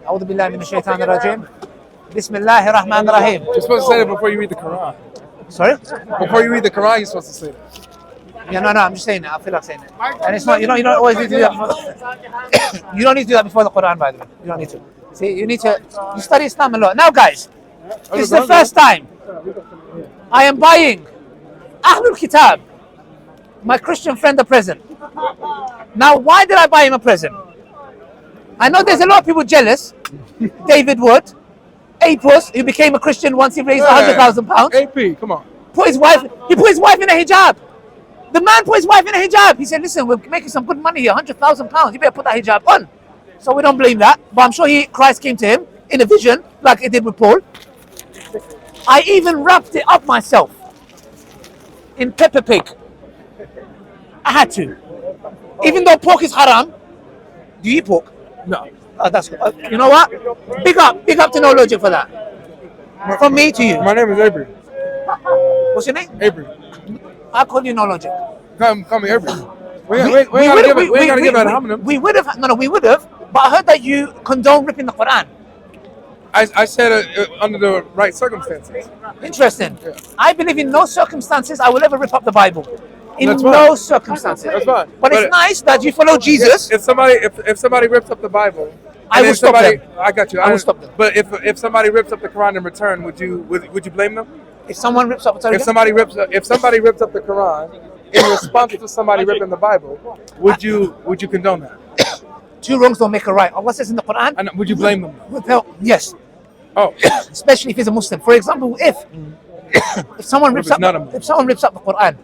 أعوذ بالله من الشيطان الرجيم. بسم الله الرحمن الرحيم. You're supposed to say that before you read the Quran. Sorry? Before you read the Quran, you're supposed to say that. Yeah, no, I'm just saying it. I feel like saying it. And it's not, you don't always need to do that before you don't need to do that before the Quran, by the way. You don't need to. See, you study Islam a lot. Now, guys, this is the first time I am buying Ahlul Kitab, my Christian friend, a present. Now, why did I buy him a present? I know there's a lot of people jealous. David Wood, Apos, who became a Christian once he raised £100,000. AP, come on. He put his wife in a hijab. The man put his wife in a hijab. He said, listen, we're making some good money here, £100,000. You better put that hijab on. So we don't blame that. But I'm sure Christ came to him in a vision, like it did with Paul. I even wrapped it up myself in pepper pig. I had to. Even though pork is haram. Do you eat pork? No. That's good. You know what? Big up to Godlogic for that. From me to you. My name is Avery. What's your name? Avery. I call you Godlogic. Call me Avery. We ain't gotta give out a homonym. We would have, but I heard that you condone ripping the Quran. I said under the right circumstances. Interesting. Yeah. I believe in no circumstances I will ever rip up the Bible. In That's no fine. circumstances. That's fine. But it's nice that you follow Jesus. If somebody rips up the Bible, I will stop them. I got you. I will stop them. But if somebody rips up the Quran in return, would you blame them? If someone rips up, If somebody rips up the Quran in response to somebody ripping the Bible, would you condone that? Two wrongs don't make a right. Allah says in the Quran. And would you blame them? Yes. Oh. Especially if he's a Muslim. For example, if someone rips up the Quran.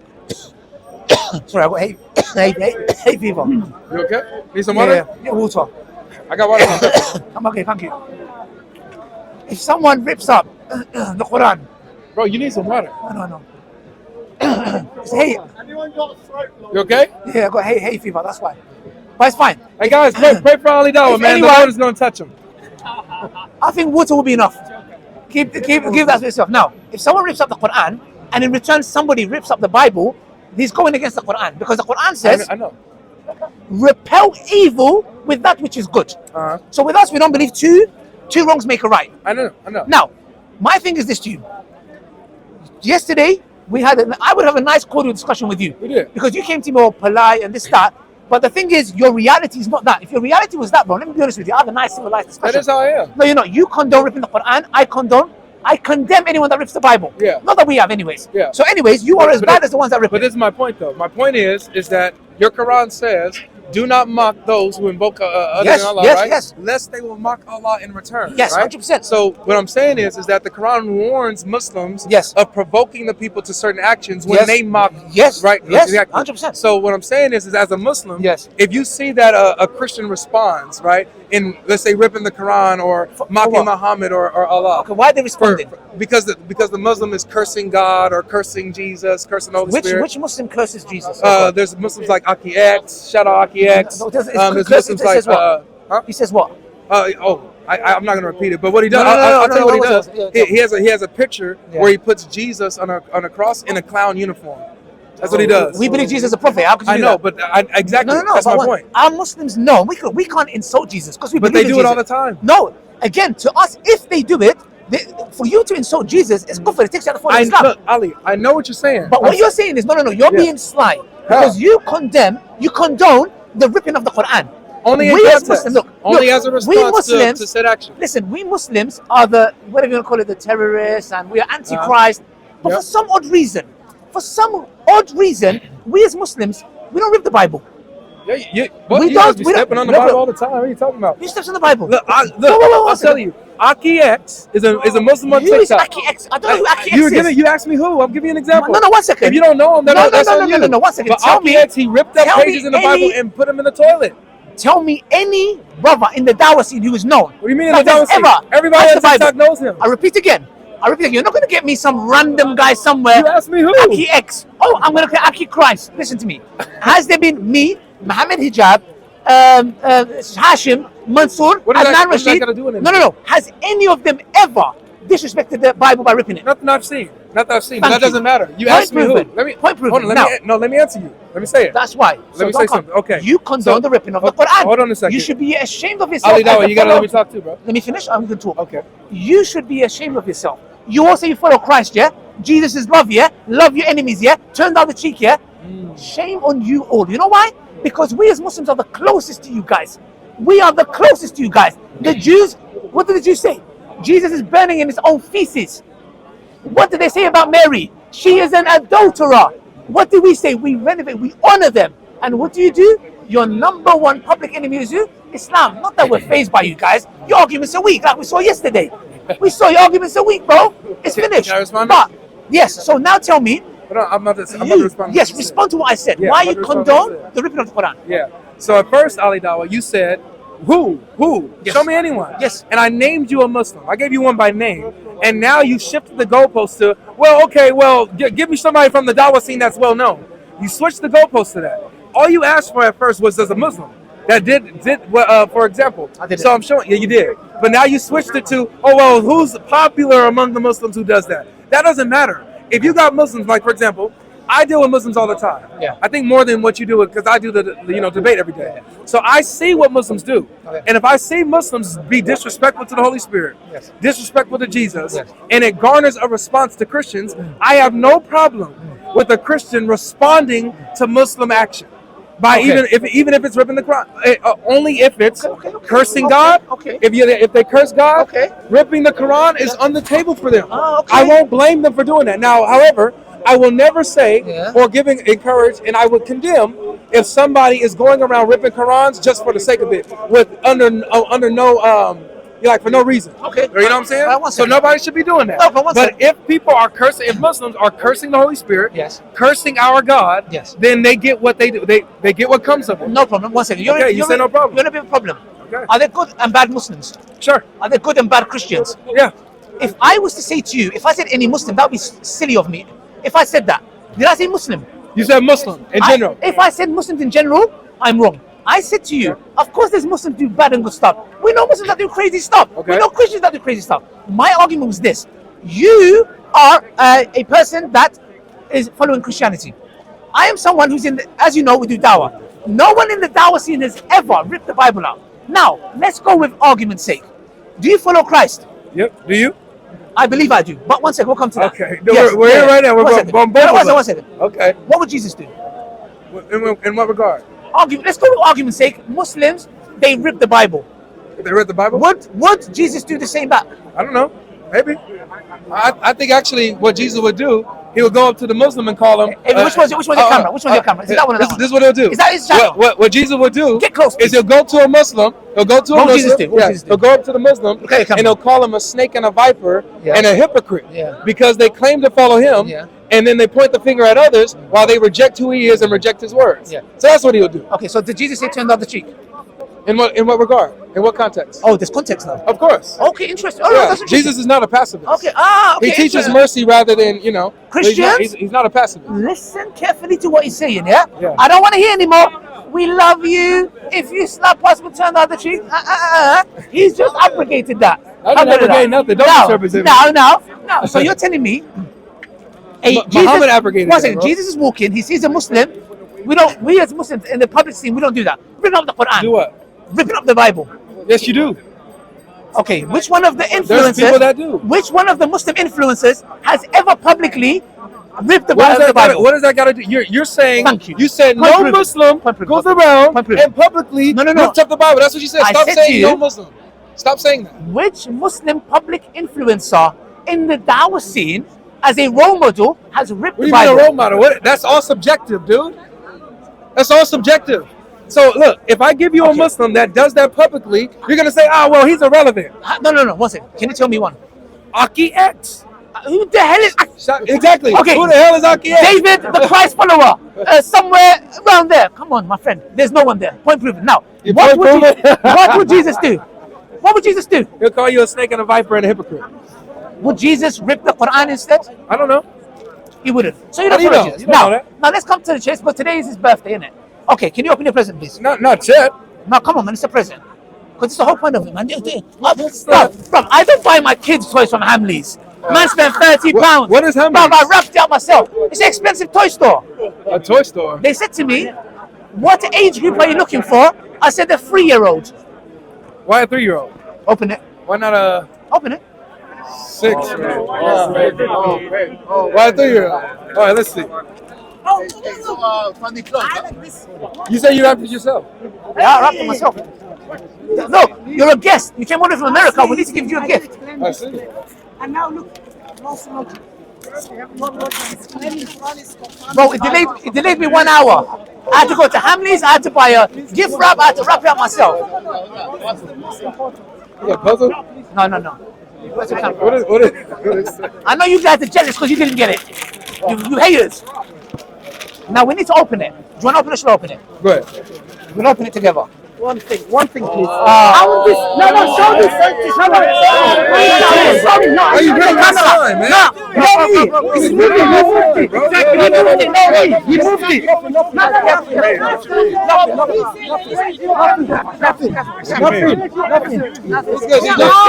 Sorry, I got hay fever. You okay? Need some water? Yeah, water. I got water. I'm okay, thank you. If someone rips up the Quran. Bro, you need some water. No. Hey. You okay? Yeah, I got hay fever, that's why. But it's fine. Hey guys, pray for Ali Dawah, man. The Lord is going to touch him. I think water will be enough. Give that to yourself. Now, if someone rips up the Quran, and in return somebody rips up the Bible, he's going against the Quran. Because the Quran says, I know. repel evil with that which is good. Uh-huh. So with us, we don't believe two wrongs make a right. I know. Now, my thing is this to you. Yesterday, I would have a nice cordial discussion with you. We did. Because you came to me all polite and this, that. But the thing is, your reality is not that. If your reality was that, bro, let me be honest with you. I have a nice civilized discussion. That is how I am. No, you're not. You condone ripping the Quran. I condemn anyone that rips the Bible. Yeah. Not that we have anyways. Yeah. So anyways, you are as bad as the ones that rip it. But this is my point though. My point is that your Quran says, do not mock those who invoke other than Allah, right? Yes. Lest they will mock Allah in return. Yes, right? 100%. So what I'm saying is that the Quran warns Muslims of provoking the people to certain actions when they mock. Yes. Right? Yes. Exactly. 100%. So what I'm saying is as a Muslim, if you see that a Christian responds, right, in let's say ripping the Quran or mocking Muhammad or Allah. Okay, why are they responding? Because the Muslim is cursing God or cursing Jesus, cursing the Holy Spirit. Which Muslim curses Jesus? There's Muslims like Aki X, shout out Aki X. There's Muslims like he says what? I'm not gonna repeat it, but what he does, I'll tell you what he does. He has a picture where he puts Jesus on a cross in a clown uniform. That's what he does. We believe Jesus is a prophet. How could you I do know, that? but exactly. That's my point. Our Muslims know we can't insult Jesus because we believe But they in do it all the time. No, again, to us, if they do it, for you to insult Jesus is kufr. It takes you out of the Islam. Look, Ali, I know what you're saying. But what you're saying is no. You're being sly because you condone the ripping of the Quran. Only in context. Only as a response to said action. Listen, we Muslims are the whatever you want to call it, the terrorists, and we are antichrist. But for some odd reason, we as Muslims, we don't rip the Bible. You stepping on the Bible all the time. What are you talking about? You steps on the Bible. Look, I'll tell you. Aki X is a Muslim on TikTok. Who is Aki X? I don't know who Aki X is. You asked me who. I'll give you an example. No, 1 second. If you don't know him, that's on you. No, 1 second. But Aki X, he ripped up pages in the Bible and put them in the toilet. Tell me any brother in the Dawah scene who is known. What do you mean in the Dawah scene? Everybody on TikTok knows him. I repeat again. You're not going to get me some random guy somewhere. You asked me who? Aki X. Oh, I'm going to get Aki Christ. Listen to me. Has there been me, Muhammad Hijab, Hashim, Mansour, Adnan Rashid? No. Has any of them ever disrespected the Bible by ripping it? Nothing I've seen. Nothing I've seen. But Thank that doesn't you. matter. You Point asked me who. proven. Let me Point proven. hold on, let me answer you. Let me say it. That's why. Let me say something. Okay. You condone the ripping of the Quran. Hold on a second. You should be ashamed of yourself. Ali Dawah, you gotta let me talk too, bro. Let me finish. I'm going to talk. Okay. You should be ashamed of yourself. You also you follow Christ, yeah? Jesus is love, yeah? Love your enemies, yeah? Turn down the cheek, yeah? Shame on you all. You know why? Because we as Muslims are the closest to you guys. We are the closest to you guys. The Jews, what did the Jews say? Jesus is burning in his own feces. What did they say about Mary? She is an adulterer. What do we say? We renovate, we honor them. And what do? Your number one public enemy is who? Islam. Not that we're fazed by you guys. Your arguments are weak, like we saw yesterday. We saw your arguments are weak, bro. It's finished. Can I respond? But, yes, so now tell me. I'm about to respond. Yes, respond to what I said. Yeah, Why I'm you about to respond condone to what I said. the ripping of the Quran? Yeah. So at first, Ali Dawah, you said, who? Yes. Show me anyone. Yes. And I named you a Muslim. I gave you one by name. And now you shifted the goalpost to, well, okay, well, give me somebody from the Dawah scene that's well known. You switched the goalpost to that. All you asked for at first was as a Muslim that did for example. I did it. So I'm showing, yeah, you did. But now you switched it to, oh, well, who's popular among the Muslims who does that? That doesn't matter. If you got Muslims, like, for example, I deal with Muslims all the time. Yeah. I think more than what you do, because I do the debate every day. So I see what Muslims do. Okay. And if I see Muslims be disrespectful to the Holy Spirit, Yes. disrespectful to Jesus, Yes. and it garners a response to Christians, I have no problem with a Christian responding to Muslim action. By Okay. even if it's ripping the Quran, only if it's Okay. cursing Okay. God. Okay. If they curse God, Okay. ripping the Quran is on the table for them. Oh, okay. I won't blame them for doing that. Now, however, I will never say Yeah. or encourage, and I would condemn if somebody is going around ripping Qurans just for the sake of it, with under no for no reason. Okay. You know what I'm saying? One So second. nobody should be doing that. No, but one But second. if people are cursing, if Muslims are cursing the Holy Spirit, Yes. cursing our God, Yes. then they get what they do. They get what comes of it. No problem. One second. Okay, you said no problem. You're in a bit of a problem. Okay. Are there good and bad Muslims? Sure. Are there good and bad Christians? Yeah. If I was to say to you, if I said any Muslim, that would be silly of me. If I said that, did I say Muslim? You said Muslim in general. If I said Muslims in general, I'm wrong. I said to you, of course there's Muslims do bad and good stuff. We know Muslims that do crazy stuff. Okay. We know Christians that do crazy stuff. My argument was this. You are a person that is following Christianity. I am someone who's as you know, we do Dawah. No one in the Dawah scene has ever ripped the Bible out. Now, let's go with argument's sake. Do you follow Christ? Yep. Do you? I believe I do. But one second, we'll come to that. Okay. No, we're here right now. We're One both second. of One us. second. Okay. What would Jesus do? In what regard? Let's go with argument's sake. Muslims, they rip the Bible. They read the Bible? Would Jesus do the same back? I don't know. Maybe. I think actually what Jesus would do, he would go up to the Muslim and call him. Which one's your camera? Which one's your camera? Is it that one or that one? This is what he'll do. Is that his channel? What Jesus would do Get close, is please. he'll go to a Muslim. He'll go to a What would Muslim. Jesus do? What would Jesus do? He'll go up to the Muslim Okay, come and he'll call him a snake and a viper Yeah. and a hypocrite Yeah. because they claim to follow him. Yeah. And then they point the finger at others while they reject who he is and reject his words. Yeah. So that's what he'll do. Okay, so did Jesus say turn the other cheek? In what regard? In what context? Oh, there's context now. Of course. Okay, interesting. Oh, Yeah. that's interesting. Jesus is not a pacifist. Okay, okay. He teaches interesting. mercy rather than, Christians? He's not a pacifist. Listen carefully to what he's saying, yeah? Yeah. I don't want to hear anymore. We love you. If you slap us, we'll turn the other cheek. He's just abrogated that. I didn't abrogate nothing. Don't misrepresent me. No. So you're telling me Muhammad abrogated one that, second, bro. Jesus is walking, he sees a Muslim. We as Muslims in the public scene, we don't do that. Ripping up the Quran. Do what? Ripping up the Bible. Yes, you do. Okay, which one of the influencers? There's people that do. Which one of the Muslim influencers has ever publicly ripped the What Bible? does that got to do? You're saying. Thank you. You said Point no proven. Muslim Point proven. goes around Point proven. and publicly No. rips up the Bible. That's what you said. I Stop said to saying you- no Muslim. Stop saying that. Which Muslim public influencer in the Dawah scene, as a role model, has ripped What do the you mean Bible? a role model? That's all subjective, dude. That's all subjective. So look, if I give you a Okay. Muslim that does that publicly, you're gonna say, well, he's irrelevant. No. One second. Can you tell me one? Aki X. Who the hell is Exactly. Okay. Who the hell is Aki X? David, the Christ follower? Somewhere around there. Come on, my friend. There's no one there. Point proven. Now, You what point proven? what would Jesus do? What would Jesus do? He'll call you a snake and a viper and a hypocrite. Would Jesus rip the Quran instead? I don't know. He wouldn't. So you How don't do you follow know? Jesus. You don't know that. Now let's come to the chase. But today is his birthday, isn't it? Okay, can you open your present, please? Not yet. No, come on, man. It's a present. Because it's the whole point of it, man. Bro, I don't buy my kids toys from Hamleys. Man spent £30. What is Hamleys? Bro, I wrapped it out myself. It's an expensive toy store. A toy store? They said to me, what age group are you looking for? I said the 3-year-old. Why a 3-year-old? Open it. Why not a Open it. 6-year-old? Why a 3-year-old? All right, let's see. You say you wrapped it yourself? Yeah, I wrapped it myself. Look, you're a guest. You came all the way from America. We need to give you a gift. I see. And now look, Bro, it delayed me 1 hour. I had to go to Hamleys. I had to buy a gift wrap. I had to wrap it out myself. Is it a puzzle? No. What is I know you guys are jealous because you didn't get it. You haters. Now we need to open it. Do you want to open it or should I open it? Go ahead. We'll open it together. one thing, please. How would this? No, show this. No. Are you really got time, man? He's moving. He moved it. It's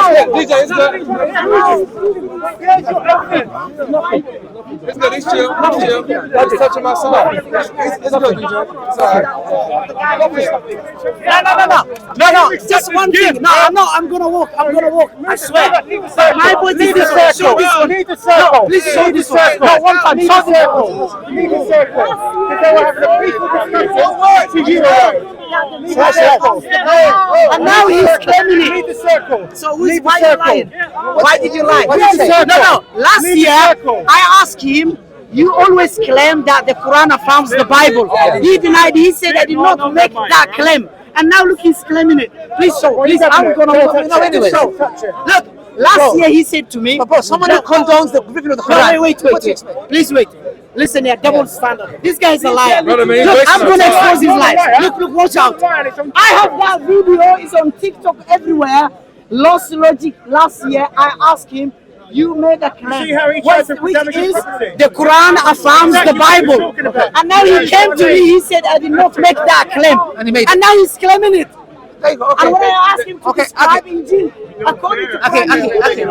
good, DJ. It's good. It's good. He's chill. I'm just touching my son. It's good, DJ. It's all right. No. Just one thing. No, I'm gonna walk. I swear. My boy, leave the circle. Need the circle. Please show the circle. No, one time. Show the circle. Need the circle. Because they were having a peaceful discussion. And now he's claiming it. Need the circle. So why are you lying? Why did you lie? No. Last year, I asked him. You always claim that the Quran affirms the Bible. He denied. He said I did not make that claim. And now look, he's claiming it. Please show. Please, I'm gonna walk. No, anyway. Look, last year he said to me. But bro, someone who condones the gripping of the Quran. No, wait. Please wait. Listen here, double standard. This guy is a liar. Brother, man, Look, I'm gonna expose his lies. Look, watch out. I have that video. It's on TikTok everywhere. Lost Logic last year. I asked him. You made a claim, which is the Quran affirms the Bible. And now he came to me, he said, I did not make that claim. And now he's claiming it. There you go. Okay. And when I asked him to describe Injil, according to Quran,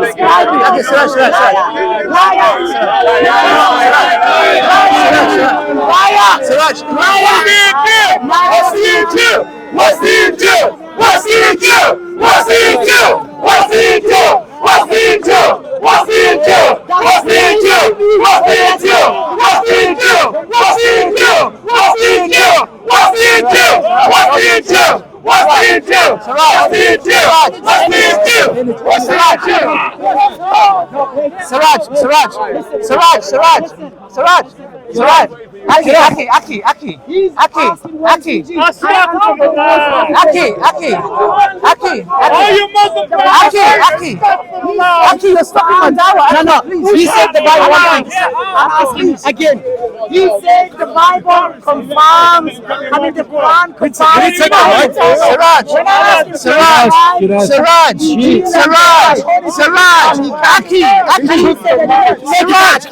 describe it. Siraj. Aki. Aki, you're stopping my dawah. No. He said the Bible one time. I'm asking again. He said the Bible confirms. I mean the Quran confirms. Siraj.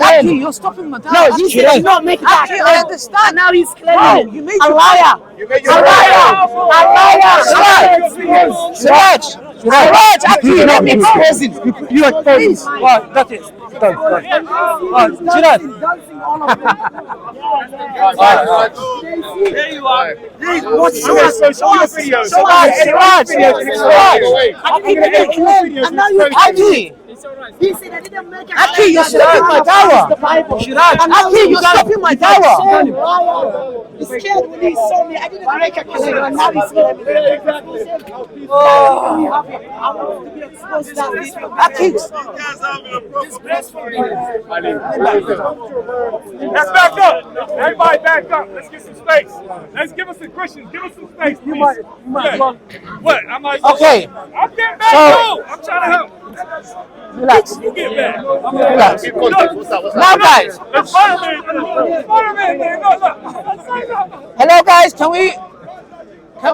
Aki, you're stopping my dawah. No, he said did not make that. I understand. And now he's claiming you made a liar. Siraj, actually, you're not exposing. You are exposing. Well, that is. Siraj. There you are. Show us. And now you're Aki. He said I didn't make a Aki, you're stopping my dawah. Aki, you're stopping my dawah. He's scared when he saw me. I didn't make a claim. And now he's scared. I want to be exposed to Aki. Let's back up. Everybody back up. Let's get some space. Let's give us some Christians. Give us some space, please. What? I might. Okay. I'm getting back. No, I'm trying to help. Relax. You get back. Relax. Now, guys. Hello, guys. Can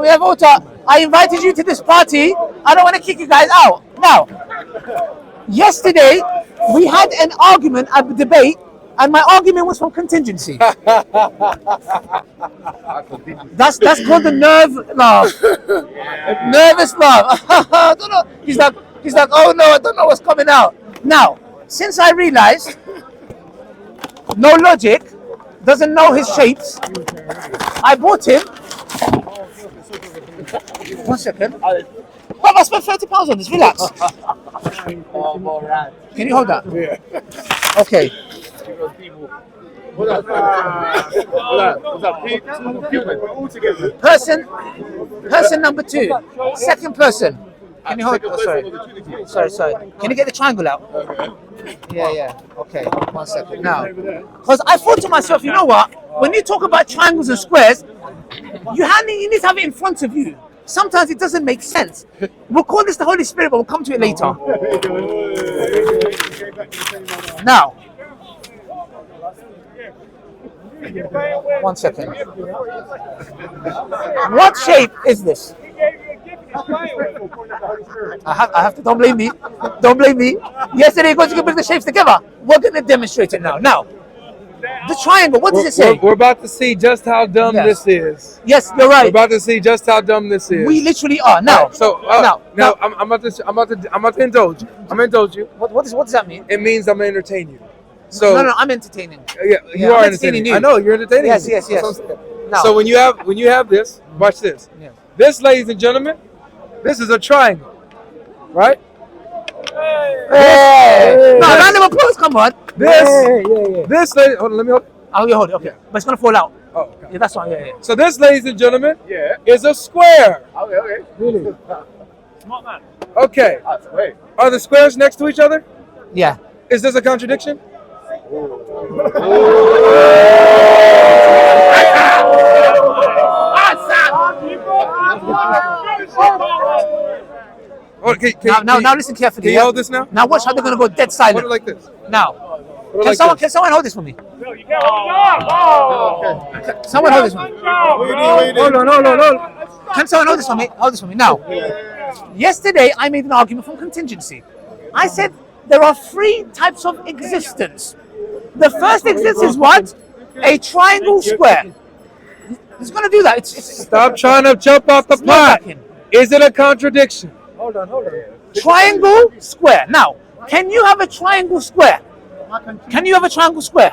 we have order? I invited you to this party. I don't want to kick you guys out. Now, yesterday we had an argument, a debate And my argument was from contingency. That's called the nerve laugh. Nervous laugh. I don't know. He's like, oh no, I don't know what's coming out. Now, since I realized no logic doesn't know his shapes, I bought him. 1 second. But I spent £30 on this. Relax. Can you hold that? Yeah. Okay. What's up, Pete? We're all together. Person number 2. Second person. Can you hold? Oh, sorry. Can you get the triangle out? Yeah. Okay. 1 second. Now, because I thought to myself, you know what? When you talk about triangles and squares, you need to have it in front of you. Sometimes it doesn't make sense. We'll call this the Holy Spirit, but we'll come to it later. Now, 1 second. What shape is this? I have to. Don't blame me. Yesterday, you're going to bring the shapes together. We're going to demonstrate it now. Now, the triangle. What does it say? We're about to see just how dumb this is. Yes, you're right. We're about to see just how dumb this is. We literally are now. Now, I'm about to indulge. I'm gonna indulge you. What does that mean? It means I'm gonna entertain you. So no, I'm entertaining. Yeah, you are entertaining. I know you're entertaining. Yes. Now, so when you have this, watch this. Yeah. This, ladies and gentlemen, this is a triangle, right? Hey. No, round of applause. Come on. This, hold on, let me hold it. Oh, you hold it. Okay, but it's gonna fall out. Oh, okay. Yeah, that's fine. Yeah. So this, ladies and gentlemen, is a square. Okay. Really? Smart man. Okay. Are the squares next to each other? Yeah. Is this a contradiction? Okay, now listen carefully. Can you hold this now? Now watch how they're gonna go dead silent. Hold it like this. Now, can someone hold this for me? No, you can't hold it up. Someone hold this for me. Hold on. Can someone hold this for me? Hold this for me. Now, yesterday I made an argument from contingency. I said there are 3 types of existence. The first existence is what? A triangle square. It's going to do that. Stop trying to jump off the pot. Is it a contradiction? Hold on. Triangle square. Now, can you have a triangle square?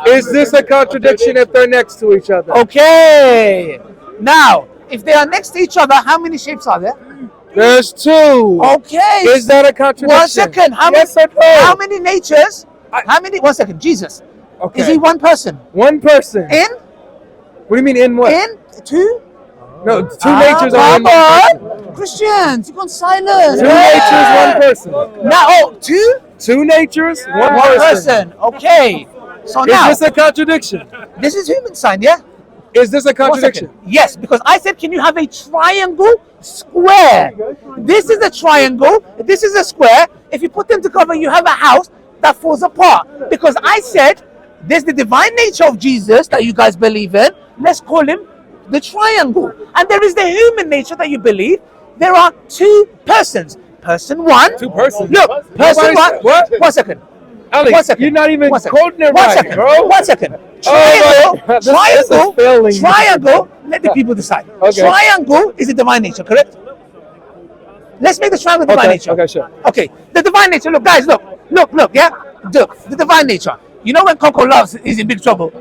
Is this a contradiction if they're next to each other? Okay. Now, if they are next to each other, how many shapes are there? There's 2. Okay. Is that a contradiction? 1 second. How many natures? 1 second. Jesus. Okay. Is he one person? One person. In? What do you mean in what? In 2? No, 2 natures are in 1 person. Christians, you've gone silent. 2 natures, 1 person. Now, 2? 2 natures, 1 person. Okay. So now, is this a contradiction? This is human sign, yeah? Is this a contradiction? Yes, because I said, can you have a triangle square? This is a triangle. This is a square. If you put them together, you have a house that falls apart. Because I said, there's the divine nature of Jesus that you guys believe in. Let's call him the triangle. And there is the human nature that you believe. There are 2 persons. Person 1. 2 persons. Look, person 1. What? 1 second. Ali, 1 second. You're not even quoting it 1 right, second. bro. 1 second. Oh Triangle. Let the people decide. Okay. Triangle is the divine nature, correct? Let's make the triangle divine nature. Okay, sure. Okay, the divine nature. Look, guys, look, yeah. Look, the divine nature. You know when Coco loves, he's in big trouble.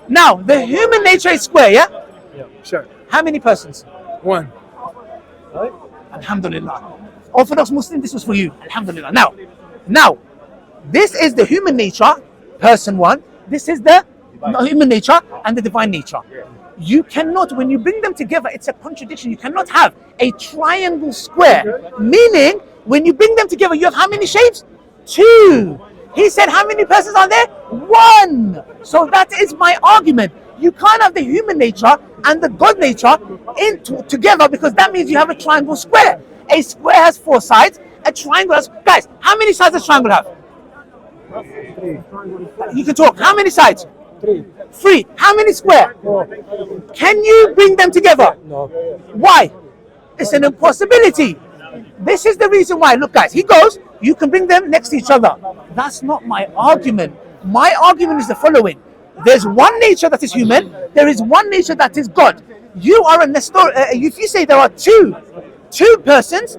Now, the human nature is square, yeah? Yeah, sure. How many persons? 1. Alhamdulillah. Orthodox Muslim, this was for you. Alhamdulillah. Now, this is the human nature, person 1. This is the human nature and the divine nature. You cannot, when you bring them together, it's a contradiction. You cannot have a triangle square. Meaning, when you bring them together, you have how many shapes? 2. He said, how many persons are there? 1. So that is my argument. You can't have the human nature and the God nature together, because that means you have a triangle square. A square has 4 sides. A triangle has... Guys, how many sides does a triangle have? 3. You can talk. How many sides? 3. 3. How many square? 4. Can you bring them together? No. Why? It's an impossibility. This is the reason why. Look, guys, he goes, you can bring them next to each other. That's not my argument. My argument is the following. There's one nature that is human. There is one nature that is God. You are a Nestor. If you say there are two persons,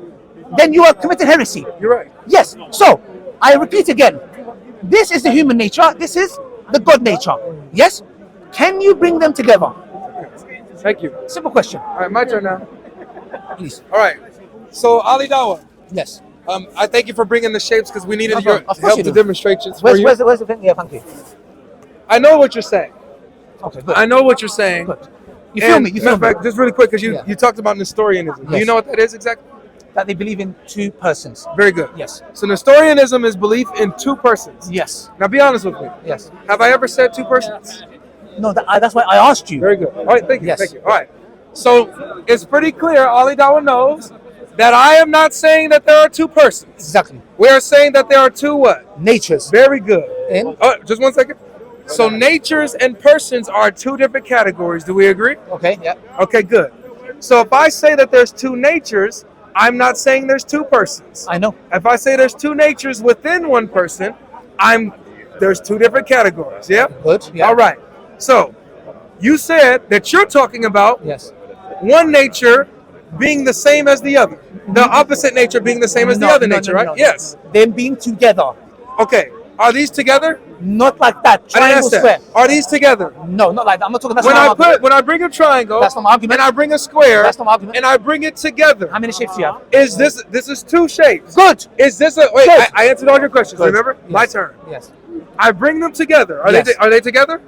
then you are committing heresy. You're right. Yes. So I repeat again. This is the human nature. This is the God nature. Yes. Can you bring them together? Thank you. Simple question. All right, my turn now. Please. All right. So Ali Dawah, Yes. I thank you for bringing the shapes because we needed No your problem. Of course help you to do. demonstrate it for you. Where's the thing? Yeah, thank you. I know what you're saying. Okay, good. I know what you're saying. Good. You feel me? You feel matter of me? fact, just really quick, because you, Yeah. you talked about Nestorianism. Do you Yes. know what that is exactly? That they believe in two persons. Very good. Yes. So Nestorianism is belief in two persons. Yes. Now be honest with me. Yes. Have I ever said two persons? No, that's why I asked you. Very good. All right, thank you. Yes. Thank you. All right. So it's pretty clear, Ali Dawah knows that I am not saying that there are two persons. Exactly. We are saying that there are two what? Natures. Very good. In? Just 1 second. So natures and persons are two different categories. Do we agree? Okay. Yeah. Okay, good. So if I say that there's two natures, I'm not saying there's two persons. I know. If I say there's two natures within one person, there's two different categories. Yeah? Good. Yeah. All right. So you said that you're talking about Yes. one nature being the same as the other. The opposite nature being the same as the other nature, right? Yes. Them being together. Okay. Are these together? Not like that. I didn't Triangle ask square. that. Are these together? No, not like that. I'm not talking. That's When not my argument. when I bring a triangle, That's not my argument. and I bring a square, That's not my argument. and I bring it together, How many shapes do you have? is this is two shapes? Good. Is this a wait? Good. I answered all your questions. Good. Remember, Yes. my turn. Yes. I bring them together. Are Yes. they together?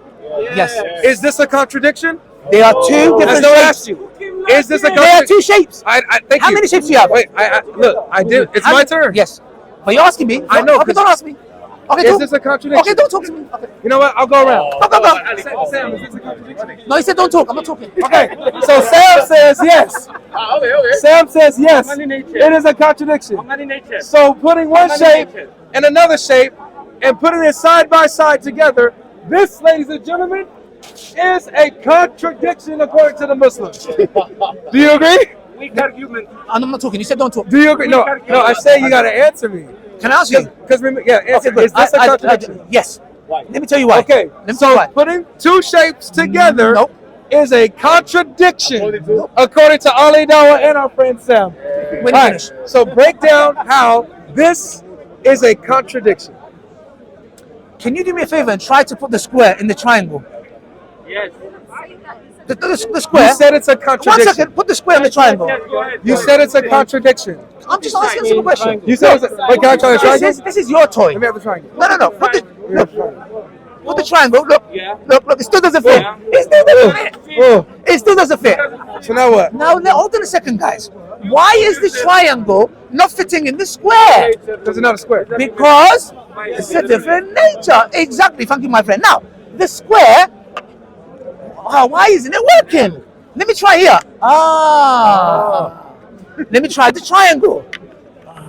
Yes. Is this a contradiction? They are two That's different no shapes. ask you. Is this a They are contradiction? two shapes. I thank How you. many shapes do you have? Wait, look. I did. It's How my many- turn. Yes. But you're asking me. I know, Okay, 'cause- don't ask me. Okay, Is don't. this a contradiction? Okay, don't talk to me. Okay. You know what? I'll go around. Go. Sam, is this a contradiction? No, he said don't talk. I'm not talking. Okay, so Sam says yes. Sam says yes. It is a contradiction. So putting one shape and another shape and putting it side by side together, this, ladies and gentlemen, is a contradiction according to the Muslims. Do you agree? I'm not talking. You said don't talk. Do you agree? No, I say you gotta answer me. Can I ask you? Because yeah, answer. Okay, good. Is this a contradiction? Yes. Let me tell you why. Okay, Let me tell you so why. putting two shapes together Nope. is a contradiction according to Ali Dawah and our friend Sam. When you All right, finish. so break down how this is a contradiction. Can you do me a favor and try to put the square in the triangle? Yes. The square. You said it's a 1 contradiction. second. Put the square in the triangle. You said it's a contradiction. I'm just asking a simple question. You said it's a, wait, can I try the triangle? This is your toy. Let me have the triangle. No. Put the, Let me have the triangle. put the triangle. Look. Yeah. Look. It still doesn't fit. It still doesn't fit. Oh, It still doesn't fit. so now what? Now, hold on a second, guys. Why is the triangle not fitting in the square? There's another square. Because it's a different nature. Exactly. Thank you, my friend. Now, the square. Why isn't it working? Let me try here. Let me try the triangle.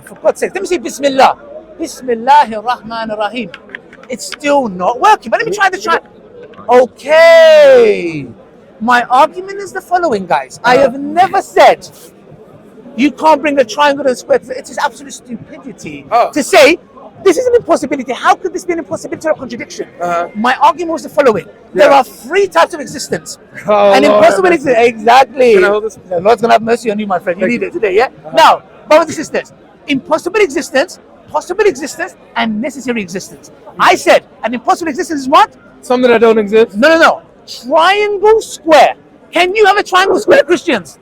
For God's sake. Let me see Bismillah. Bismillahir Rahmanir Rahim. It's still not working. But let me try the triangle. Okay. My argument is the following, guys. I have never said you can't bring a triangle to a square. It is absolute stupidity to say this is an impossibility. How could this be an impossibility or a contradiction? My argument was the following. There are three types of existence. An impossible existence. Exactly. Can I hold this? The Lord's going to have mercy on you, my friend. You need it today, yeah? Now, brothers and sisters, impossible existence, possible existence, and necessary existence. I said an impossible existence is what? Something that don't exist. No. Triangle square. Can you have a triangle square, Christians?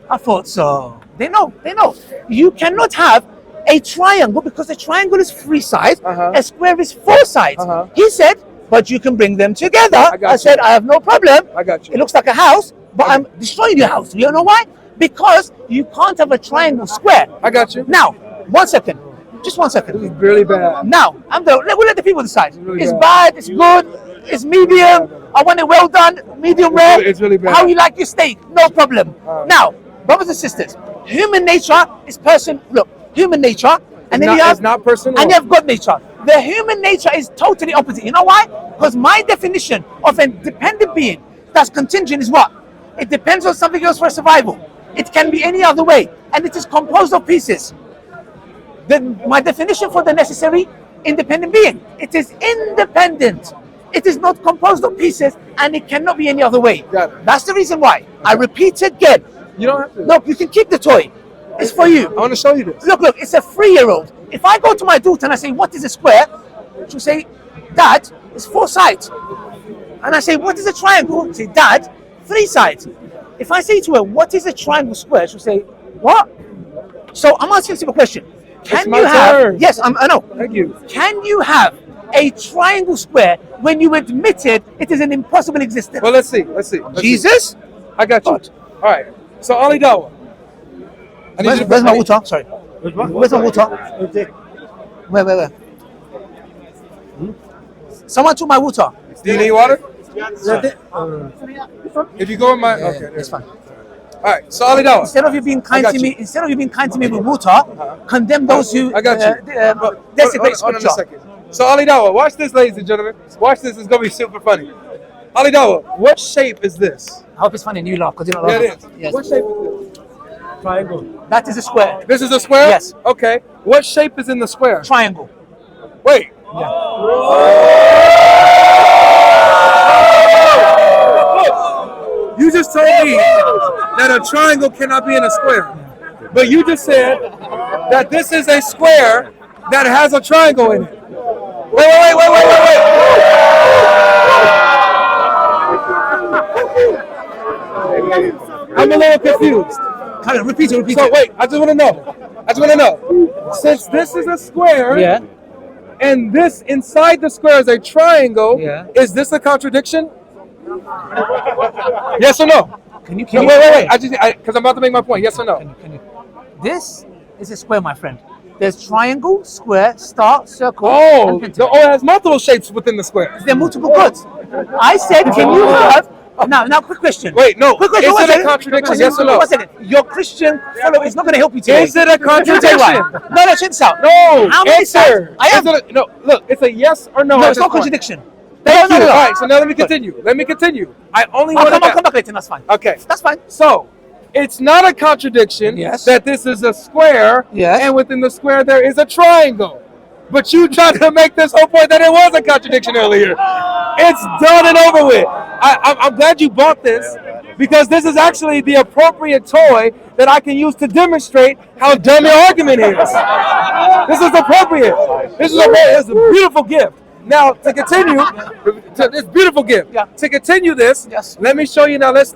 I thought so. They know. You cannot have a triangle because a triangle is 3 sides, a square is 4 sides. He said, but you can bring them together. I said, I have no problem. I got you. It looks like a house, but I'm destroying your house. You know why? Because you can't have a triangle square. I got you. Now, 1 second. Just 1 second. This is really bad. Now, we'll let the people decide. really It's bad. bad, it's good, it's medium. I want it well done, medium rare. It's really bad. How you like your steak, no problem. Now, brothers and sisters, human nature is human nature, and then you have it's not personal. and you have God nature. The human nature is totally opposite. You know why? Because my definition of a dependent being that's contingent is what? It depends on something else for survival. It can be any other way, and it is composed of pieces. My definition for the necessary independent being, it is independent. It is not composed of pieces, and it cannot be any other way. Got it. That's the reason why. I repeat it again. You don't have to. Look, you can keep the toy. It's for you. I want to show you this. Look, it's a 3-year-old. If I go to my daughter and I say, what is a square? She'll say, Dad, it's 4 sides. And I say, what is a triangle? She'll say, Dad, 3 sides. If I say to her, what is a triangle square? She'll say, what? So I'm asking a simple question. Can my you have, turn. yes, I know. Thank you. Can you have a triangle square when you admitted it is an impossible existence? Well, let's see. Jesus? I got you. What? All right. So Ali Dawah. I need you to- Where's my water? Sorry. Where's my water? Where? Someone took my water. Do you need water? If you go in my okay, It's fine. All right. So Ali Dawah. Instead of you being kind got to you. me, with water, condemn those who I got you. desecrate Hold on a scripture. second. So Ali Dawah, watch this, ladies and gentlemen. Watch this. It's gonna be super funny. Ali Dawah, what shape is this? I hope it's funny and you laugh because you don't Yeah, laugh. it is. Yes. What shape is this? That is a square. This is a square? Yes. Okay. What shape is in the square? Triangle. Wait. You just told me that a triangle cannot be in a square. But you just said that this is a square that has a triangle in it. Wait. I'm a little confused. Kind of repeat it. So wait, I just want to know. Since this is a square, Yeah. and this inside the square is a triangle, Yeah. is this a contradiction? Yes or no? Can you? No, wait. Because I'm about to make my point. Yes or no? Can you? This is a square, my friend. There's triangle, square, star, circle. Oh, and pentagon. it has multiple shapes within the square. There are multiple gods. I said, can you have? Now, quick question. Wait, no. Quick question. Is One it a second. contradiction? Yes or no? One second. Your Christian follower is not going to help you today. Is it a Let me tell you contradiction? why. No, check this out. No. How many Answer. sides? I am. No, look, it's a yes or no. No, at it's this not point. contradiction. Thank No. you. All right, so now let me continue. I only want I'll to come back later. That's fine. Okay. That's fine. So, it's not a contradiction Yes. that this is a square, Yes. and within the square there is a triangle. But you tried to make this whole point that it was a contradiction earlier. It's done and over with. I'm glad you bought this, because this is actually the appropriate toy that I can use to demonstrate how dumb your argument is. This is appropriate. This is a beautiful gift. Now, to continue, this beautiful gift. Yeah. To continue this, Yes. let me show you now. Let's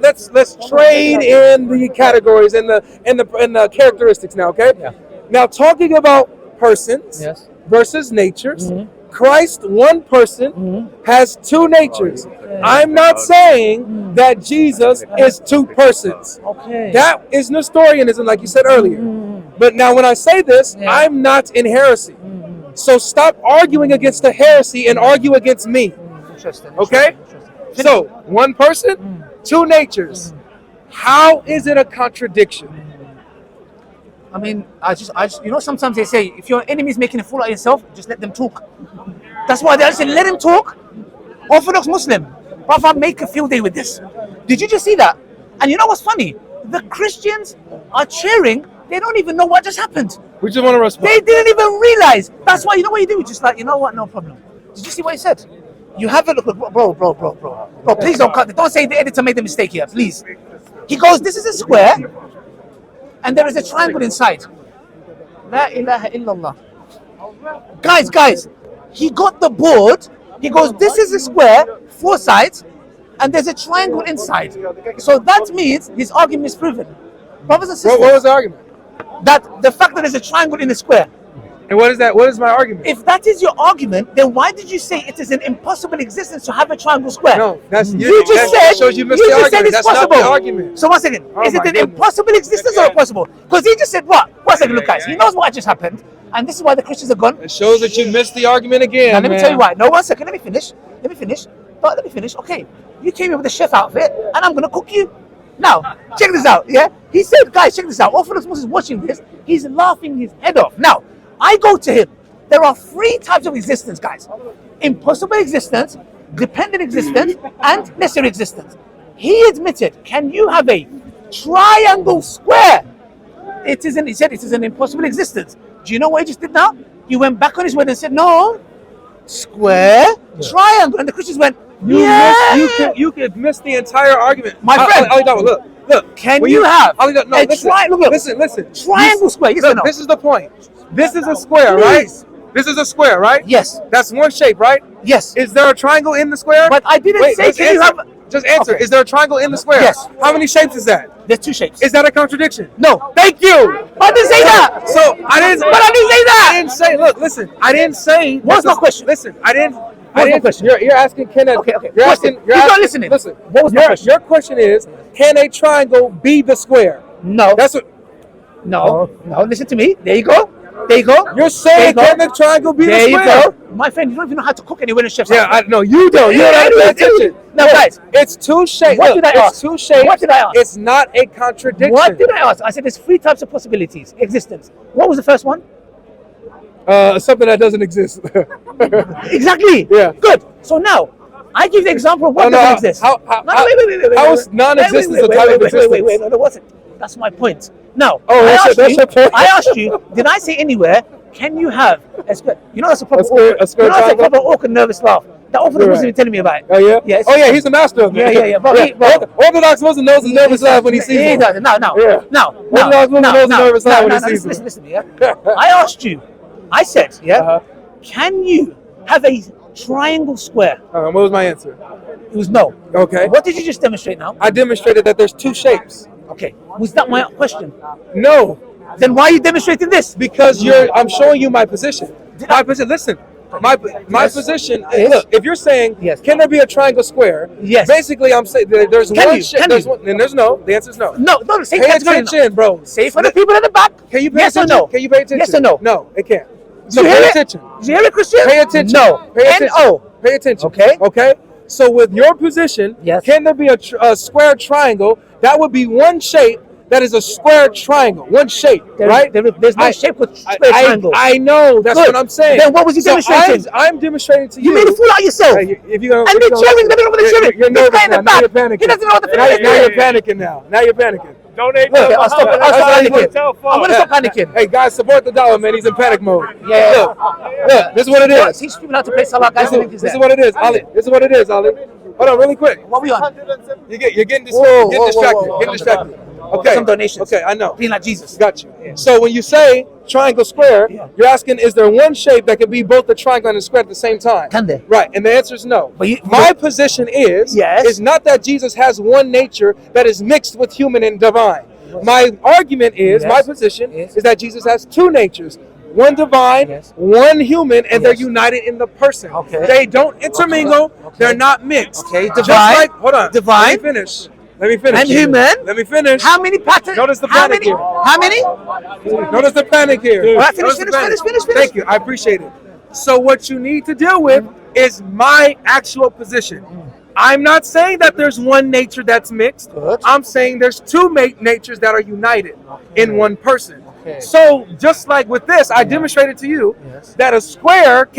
trade in the categories and the characteristics now. Okay. Yeah. Now, talking about persons Yes. versus natures, Christ, one person, has 2 natures. I'm not saying that Jesus is 2 persons. Okay. That is Nestorianism, like you said earlier. But now, when I say this, Yeah. I'm not in heresy. So stop arguing against the heresy and argue against me. Interesting. Okay? Interesting. So, one person, 2 natures. How is it a contradiction? I mean, I just, sometimes they say, if your enemy is making a fool out of yourself, just let them talk. That's why they say, let him talk. Orthodox Muslim. Brother, make a field day with this. Did you just see that? And you know what's funny? The Christians are cheering. They don't even know what just happened. We just want to respond. They didn't even realize. That's why, you know what you do? Just like, you know what? No problem. Did you see what he said? You have a look, bro. Bro, please don't cut it. Don't say the editor made the mistake here, please. He goes, this is a square, and there is a triangle inside. La ilaha illallah. Guys, he got the board. He goes, this is a square, 4 sides, and there's a triangle inside. So that means his argument is proven. Brothers and sisters, What was the argument? that the fact that there's a triangle in the square. And what is that? What is my argument? If that is your argument, then why did you say it is an impossible existence to have a triangle square? No, that's You just that said shows you missed you the just said argument. it's That's possible. not the argument. So one second, Oh is it my an goodness. impossible existence or a possible? Because he just said what? One second, look, guys. He knows what just happened, and this is why the Christians are gone. It shows that you missed the argument again. Now let me man. tell you why. No, one second. Let me finish. But let me finish. Okay, you came here with a chef outfit, and I'm gonna cook you. Now, check this out. Yeah, he said, guys, check this out. Orthodox Muslims watching this, he's laughing his head off. Now, I go to him. There are 3 types of existence, guys: impossible existence, dependent existence, and necessary existence. He admitted, can you have a triangle square? He said it is an impossible existence. Do you know what he just did now? He went back on his word and said, no, square, triangle, and the Christians went, You could miss the entire argument. My friend. Look. Can when you have no, a listen, triangle? listen. Triangle square. Yes or no? This is the point. This is a square, Please. right? This is a square, right? Yes. That's one shape, right? Yes. Is there a triangle in the square? But I didn't say, can you have... Just answer. Okay. Is there a triangle in the square? Yes. How many shapes is that? There's 2 shapes. Is that a contradiction? No. Thank you. I didn't say that. So I didn't. But I didn't say that. I didn't say. Look, listen. I didn't say. What's my question? Listen. I didn't. my question? You're asking. Can a, Okay. You're asking. You're He's asking, not listening. Listen. What was my question? Your question is: can a triangle be the square? No. That's what. No. Listen to me. There you go. You're saying can the triangle be the There square? you go. My friend, you don't even know how to cook anywhere in chef's Yeah, house. I know you don't. You don't pay attention. Now, guys, it's 2 shapes. What did I ask? It's 2 shapes. What did I ask? It's not a contradiction. What did I ask? I said there's 3 types of possibilities, existence. What was the first one? Something that doesn't exist. Exactly. Yeah. Good. So now, I give the example of what doesn't exist. Wait. How is non-existence a type of existence? Wait, no, it wasn't. That's my point. Now, that's your point. I asked you, did I say anywhere, can you have a square? You know that's a proper a square you know that's a triangle? proper awkward nervous laugh. That Orthodox Right. wasn't even telling me about it. Oh yeah. Yes. Oh yeah. He's a master of it. Yeah. But Orthodox Muslim knows his nervous laugh when he sees he it. does. Now. Orthodox Muslim knows his nervous laugh when he sees it. Listen to me. Yeah? I asked you. I said, can you have a triangle square? What was my answer? It was no. Okay. What did you just demonstrate now? I demonstrated that there's 2 shapes. Okay. Was that my question? No. Then why are you demonstrating this? Because I'm showing you my position. My position. Listen. My position. Yes. Look, if you're saying, Yes. can there be a triangle square? Yes. Basically, I'm saying there's Can one you? shape. Can There's you? one. And there's no. The answer is no. No, say Pay attention, bro. Say for the people in the back. Can you pay Yes or attention? no? Can you pay attention? Yes or no? No, it can't. Did So you hear pay it? attention. Did you hear it, Christian? Pay attention. No. Pay attention. N-O. Pay attention. Okay. Okay. So with your position, Yes. can there be a square triangle? That would be one shape. That is a square triangle. One shape, right? There's no shape with square triangle. I know. That's Good. what I'm saying. Then what was he demonstrating? I'm demonstrating to you. You made a fool out of yourself. If you And they're cheering. Let me know what they're cheering. You're This nervous guy in the now. Now you're back. panicking. He doesn't know what the finish is. Now you're panicking now. Now you're panicking. Donate. Okay, I'll stop panicking. I'm gonna stop panicking. Hey guys, support the Dawah, man. He's in panic mode. Yeah. Look, this is what it is. Teach people how to play Salah, guys. This is what it is, Ali. This is what it is, Ali. Hold on, really quick. What are we on? You're getting Whoa, distracted. whoa. Getting distracted. Okay. Some donations. Okay, I know. Being like Jesus. Got you. So when you say triangle square, you're asking, is there one shape that could be both the triangle and the square at the same time? Can there? Right, and the answer is no. But My position is not that Jesus has one nature that is mixed with human and divine. My argument is, my position is that Jesus has 2 natures. One divine, one human, and they're united in the person. Okay. They don't intermingle. Okay. They're not mixed. Okay, Just divine. like, hold on. Divine. Let me finish. Let me finish. And human. Let me finish. How many patterns? Notice the How panic many? here. How many? Notice the panic here. All right, finish. Notice the panic. Thank you. I appreciate it. So what you need to deal with is my actual position. I'm not saying that there's one nature that's mixed. Good. I'm saying there's 2 natures that are united in one person. Okay. So just like with this, I demonstrated to you that a square can